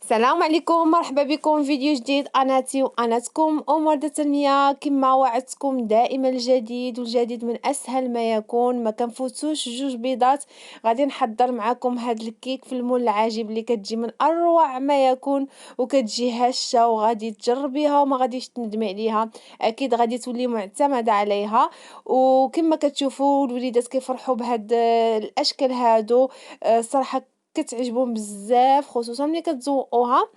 السلام عليكم، مرحبا بكم في فيديو جديد. اناتي واناتكم ومرضى التنميه. كما وعدتكم دائما الجديد والجديد من اسهل ما يكون. ما كنفوتوش جوج بيضات. غادي نحضر معكم هاد الكيك في المول العجيب اللي كتجي من اروع ما يكون وكتجي هشه، وغادي تجربيها وما غاديش تندمي عليها. اكيد غادي تولي معتمده عليها. وكما كتشوفوا الوليدات كيفرحوا بهاد الاشكال هادو. صراحه كتعجبهم بزاف، خصوصا ملي كتذوقوها.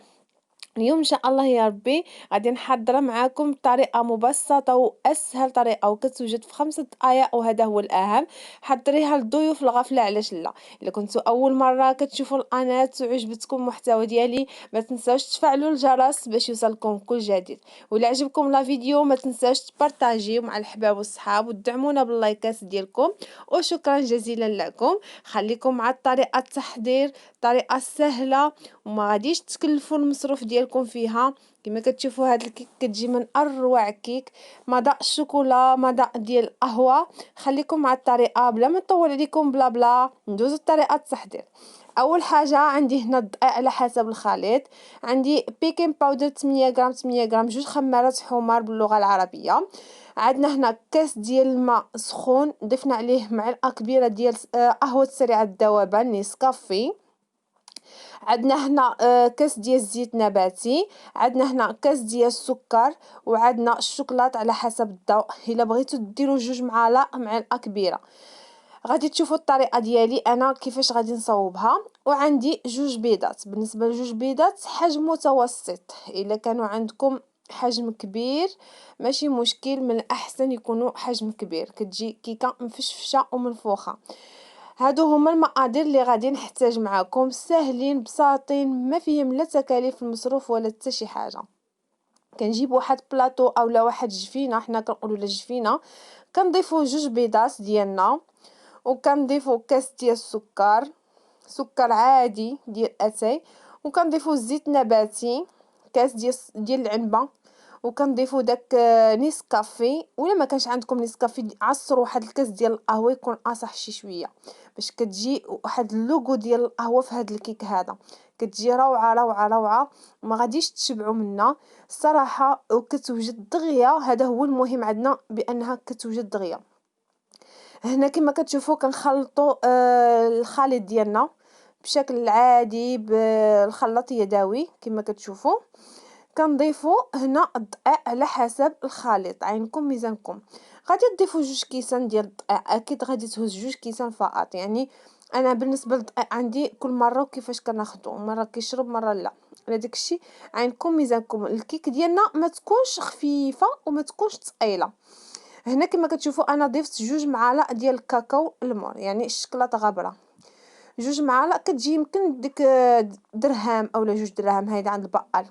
اليوم ان شاء الله يا ربي غادي نحضر معاكم بطريقه مبسطه واسهل طريقه وكتوجد في 5 دقائق، وهذا هو الاهم. حضريها للضيوف الغفله، علاش لا. الا كنتوا اول مره كتشوفوا القناه وعجبتكم المحتوى ديالي، ما تنساوش تفعلوا الجرس باش يوصلكم كل جديد. ولا عجبكم لا فيديو ما تنساوش تبارطاجيو مع الحباب والصحاب وتدعمونا باللايكات ديالكم. وشكرا جزيلا لكم. خليكم مع طريقه التحضير، طريقه سهله وما غاديش تكلفوا المصروف ديالكم فيها. كما كتشوفوا هاد الكيك كتجي من اروع كيك. مذاق الشوكولا، مذاق ديال القهوه. خليكم مع الطريقه بلا ما نطول عليكم، بلا بلا ندوزو لطريقه التحضير. اول حاجه عندي هنا الدقيق على حسب الخليط. عندي بيكين باودر 8 غرام 8 غرام، جوج خمارات حمار باللغه العربيه. عندنا هنا كاس ديال الماء سخون، ضفنا عليه معلقه كبيره ديال قهوه سريعه الذوبان نيسكافي. عندنا هنا كاس ديال الزيت نباتي. عندنا هنا كاس ديال السكر. وعندنا الشوكولات على حسب الذوق، الا بغيتو ديروا جوج معلقه كبيره. غادي تشوفوا الطريقه ديالي انا كيفاش غادي نصاوبها. وعندي جوج بيضات. بالنسبه لجوج بيضات حجم متوسط. الا كانوا عندكم حجم كبير ماشي مشكل، من الاحسن يكونوا حجم كبير، كتجي كيكه مفشفشه ومنفوخه. هادو هما المقادير اللي غادي نحتاج معاكم، ساهلين بساطين، ما فيهم لا تكاليف المصروف ولا حتى شي حاجه. كنجيب واحد بلاطو اولا واحد جفينه، حنا كنقولوا لا جفينه. كنضيفوا جوج بيضات ديالنا، وكنضيفوا كاس ديال السكر، سكر عادي ديال اتاي. وكنضيفوا زيت نباتي، كاس ديال العنبه. وكنضيفوا داك نيسكافي، ولا ما كانش عندكم نيسكافي عصروا واحد الكاس ديال القهوه يكون اصح شي شويه، باش كتجي واحد اللوغو ديال القهوه في هذا الكيك هذا. كتجي روعه روعه روعه، ما غاديش تشبعوا منها الصراحه. وكتوجد دغيا، هذا هو المهم عندنا، بانها كتوجد دغيا. هنا كما كتشوفوا كنخلطوا الخليط ديالنا بشكل عادي بالخلاط يدوي. كما كتشوفوا كنضيفوا هنا الدقيق على حسب الخليط، عينكم ميزانكم. غادي تضيفوا جوج كيسان ديال الدقيق، اكيد غادي تهز جوج كيسان فقط. يعني انا بالنسبه للدقيق عندي كل مره وكيفاش كناخذو، مره كيشرب مره لا. على داكشي عينكم ميزانكم. الكيك ديالنا ما تكونش خفيفه وما تكونش ثقيله. هنا كما كتشوفوا انا ضفت جوج معالق ديال الكاكاو المور، يعني الشكلاطه غابره. جوج معالق كتجي يمكن ديك درهم اولا جوج دراهم، هيدا عند البقال.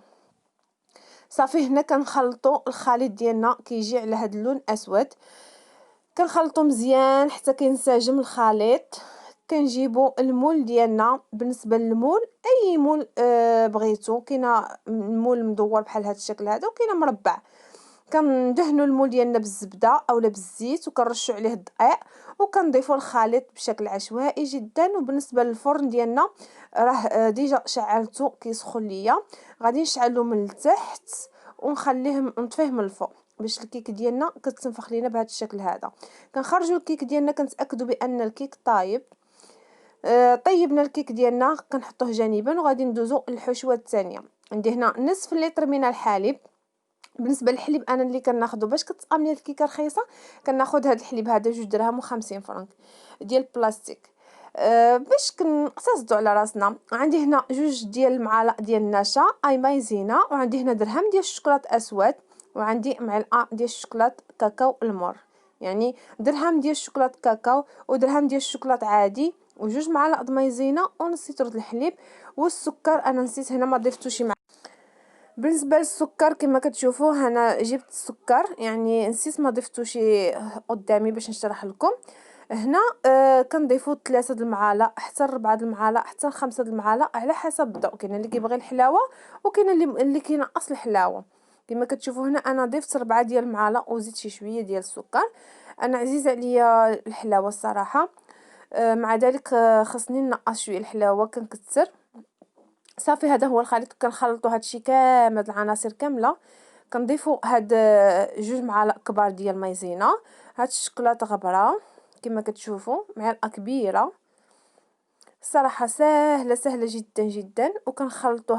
صافي هنا كنخلطوا الخليط ديالنا كيجي على هاد اللون اسود. كنخلطوا مزيان حتى كينسجم الخليط. كنجيبوا المول ديالنا. بالنسبه للمول اي مول بغيتو، كاينه المول مدور بحال هاد الشكل هذا، وكاينه مربع. كندهنوا المول ديالنا بالزبده اولا بالزيت وكنرشوا عليه الدقيق. وكنضيفوا الخليط بشكل عشوائي جدا. وبالنسبه للفرن ديالنا راه ديجا شعلته كيسخن ليا. غادي نشعلو من التحت ونخليه نطفيه من الفوق باش الكيك ديالنا كتنفخ لينا بهذا الشكل هذا. كنخرجوا الكيك ديالنا، كنتاكدوا بان الكيك طايب. طيبنا الكيك ديالنا كنحطوه جانبا، وغادي ندوزو للحشوه الثانيه. عندي هنا نصف لتر من الحليب. بالنسبه للحليب انا اللي كناخذه باش كتبقى لي الكيكه رخيصه، كناخذ هذا الحليب هذا 2 درهم و50 فرنك ديال البلاستيك. باش كنقتصدوا على راسنا. عندي هنا جوج ديال المعالق ديال النشا اي مايزينا. وعندي هنا درهم ديال الشوكولاط اسود. وعندي معلقه ديال الشوكولاط كاكاو المر، يعني درهم ديال الشوكولاط كاكاو ودرهم ديال الشوكولاط عادي وجوج معالق د مايزينا ونص لتر الحليب. والسكر انا نسيت هنا ما ضفتوش. بالنسبه للسكر كما كتشوفوا هنا جبت السكر، يعني نسيت ما ضفتوش قدامي باش نشرح لكم. هنا كنضيفوا 3 د المعالق حتى 4 د المعالق حتى 5 د المعالق على حسب الذوق. كاين اللي كيبغي الحلاوه وكاين اللي كينقص الحلاوه. كما كتشوفوا هنا انا ضفت 4 ديال المعالق وزيت شي شويه ديال السكر. انا عزيز عليا الحلاوه الصراحه. مع ذلك خصني نقص شويه الحلاوه كنكثر. صافي هذا هو الخليط، كنخلطوا هادشي كامل، هاد العناصر كاملة، كنضيفوا هاد 2 معالق كبار ديال مايزينا، هاد الشكلاط غبرة كما كتشوفوا، معلقة كبيرة. الصراحة ساهلة، ساهلة جدًا، جدًا، وكنخلطوا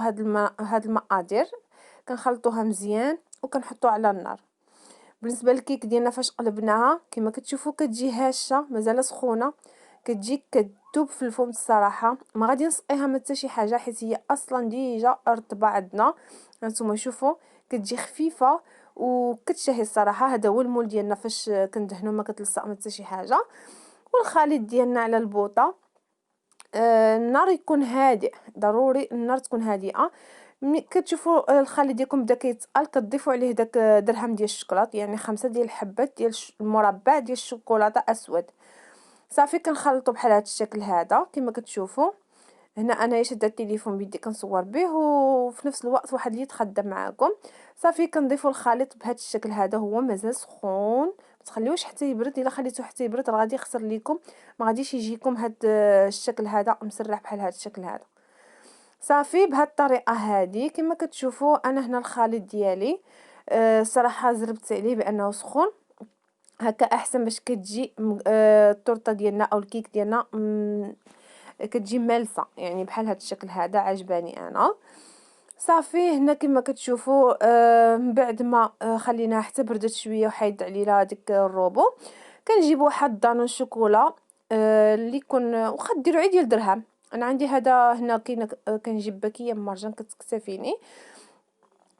هاد المقادير، كنخلطوها مزيان وكنحطوها على النار. بالنسبة للكيك ديالنا فاش قلبناها كما كتشوفوا كتجي هاشة مازال سخونة، كتجي كتذوب في الفم الصراحة، ما غادي نسقيها ما حتى شي حاجة حيت هي أصلًا ديجا رطبة عندنا، هانتوما شوفوا كتجي خفيفة وكتشهي الصراحة. هذا هو المول ديالنا فاش كندهنو ما كتلصق ما حتى شي حاجة. والخليط ديالنا على البوطة، النار يكون هادئ، ضروري النار تكون هادئة. ملي كتشوفوا الخليط ديالكم بدا كيتقل كتضيفوا عليه داك درهم ديال الشكلاط، يعني 5 ديال الحبات ديال المربع ديال الشوكولاتة أسود. صافي كنخلطوا بحال هاد الشكل هذا كما كتشوفوا. هنا انايا شاده التليفون بيدي كنصور به وفي نفس الوقت واحد اللي يتخدم معاكم. صافي كنضيفوا الخليط بهذا الشكل هذا، هو مازال سخون، ما تخليوش حتى يبرد، الا خليتوه حتى يبرد راه غادي يخسر ليكم، ما غاديش يجيكم هاد الشكل هذا مسرح بحال هذا الشكل هذا. صافي بهاد الطريقه هذه كما كتشوفوا انا هنا الخليط ديالي صراحه زربت عليه بانه سخون، هكا احسن باش كتجي التورته ديالنا او الكيك ديالنا كتجي مالصه، يعني بحال هاد الشكل هذا عجباني انا. صافي هنا كما كتشوفوا من بعد ما خليناها حتى بردت شويه وحيد علينا ديك الروبو، كنجيب واحد دانون شوكولا اللي يكون واخا ديروا عيد ديال درهم. انا عندي هذا هنا كاينه كنجيب باكيه من مرجان كتكتفيني،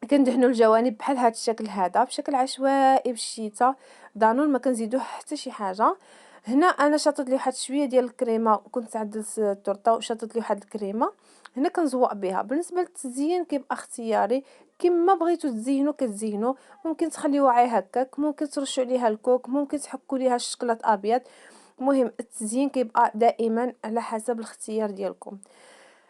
كندهنوا الجوانب بحال هاد الشكل هذا بشكل عشوائي بالشيته، دانون ما كنزيدوه حتى شي حاجه. هنا انا شاطت لي واحد شويه ديال الكريمه، وكنت عدلت التورته وشاطت لي واحد الكريمه، هنا كنزوق بها. بالنسبه للتزيين كيبقى اختياري، كما بغيتو تزينوا كتزينوا، ممكن تخليوه عا هكاك، ممكن ترشوا عليها الكوك، ممكن تحكوا ليها الشكلاط ابيض، المهم التزيين كيبقى دائما على حسب الاختيار ديالكم.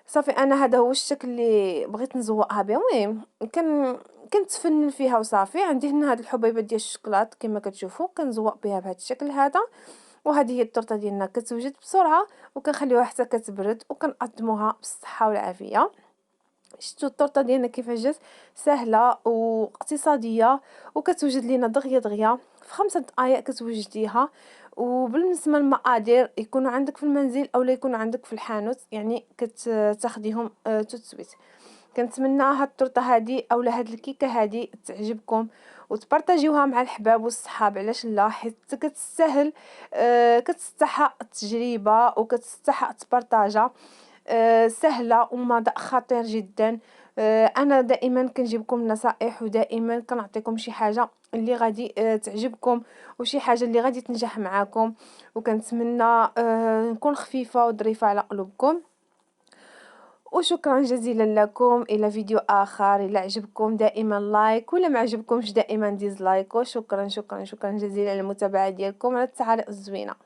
صافي انا هذا هو الشكل اللي بغيت نزوقها به. المهم كنتفنن فيها وصافي. عندي هنا هاد الحبيبات ديال الشكلاط كما كتشوفوا كنزوق بها بهذا الشكل هذا. وهذه هي التورته ديالنا كتوجد بسرعه، وكنخليوها حتى كتبرد وكنقدموها بالصحه والعافيه. شفتوا التورته ديالنا كيفاش جات سهله واقتصاديه، وكتوجد لينا دغيا دغيا في 5 دقائق كتوجديها. وبالنسبه للمقادير يكونوا عندك في المنزل او لا يكونوا عندك في الحانوت، يعني كتاخديهم تو سويت. كنتمنى هاد التورته هادي اولا هاد الكيكه هادي تعجبكم وتبارطاجيوها مع الحباب والصحاب، علاش لا، حيت كتستاهل كتستحق التجربه وكتستحق تبارطاجا. سهله ومذاق خطير جدا. انا دائما كنجيبكم نصائح ودائما كنعطيكم شي حاجه اللي غادي تعجبكم وشي حاجه اللي غادي تنجح معاكم، وكنتمنى نكون خفيفه وظريفه على قلوبكم. وشكرا جزيلا لكم، الى فيديو اخر. الى عجبكم دائما لايك، ولا ما عجبكمش دائما ديزلايك. وشكرا شكرا شكرا جزيلا للمتابعه ديالكم على التعاليق الزوينه.